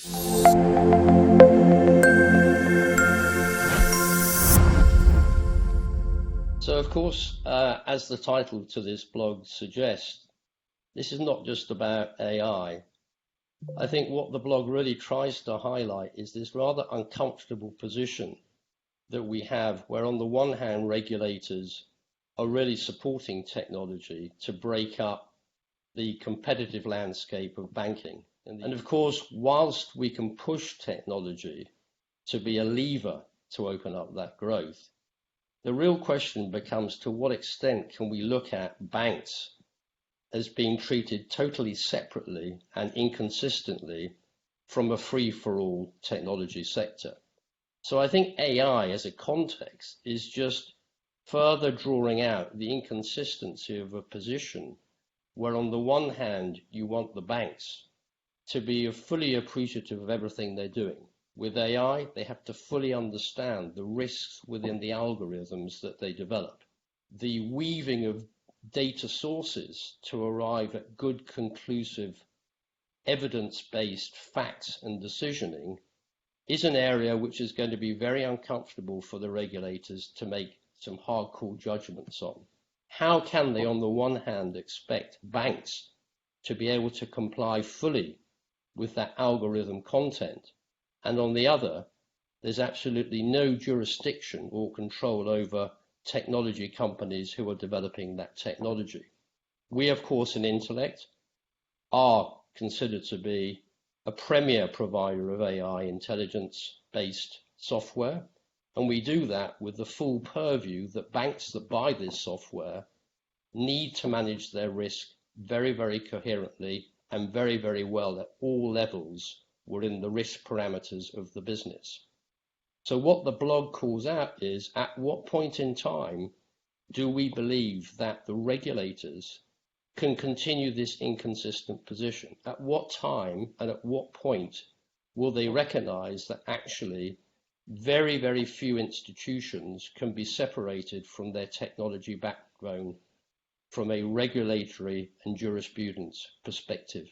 So, of course, as the title to this blog suggests, this is not just about AI. I think what the blog really tries to highlight is this rather uncomfortable position that we have, where on the one hand, regulators are really supporting technology to break up the competitive landscape of banking. And of course, whilst we can push technology to be a lever to open up that growth, the real question becomes, to what extent can we look at banks as being treated totally separately and inconsistently from a free-for-all technology sector? So I think AI as a context is just further drawing out the inconsistency of a position where on the one hand you want the banks to be fully appreciative of everything they're doing. With AI, they have to fully understand the risks within the algorithms that they develop. The weaving of data sources to arrive at good, conclusive, evidence-based facts and decisioning is an area which is going to be very uncomfortable for the regulators to make some hardcore judgments on. How can they, on the one hand, expect banks to be able to comply fully with that algorithm content, and on the other, there's absolutely no jurisdiction or control over technology companies who are developing that technology? We, of course, in Intellect are considered to be a premier provider of AI intelligence-based software, and we do that with the full purview that banks that buy this software need to manage their risk very, very coherently and very, very well at all levels within the risk parameters of the business. So what the blog calls out is, at what point in time do we believe that the regulators can continue this inconsistent position? At what time and at what point will they recognize that actually very, very few institutions can be separated from their technology backbone from a regulatory and jurisprudence perspective?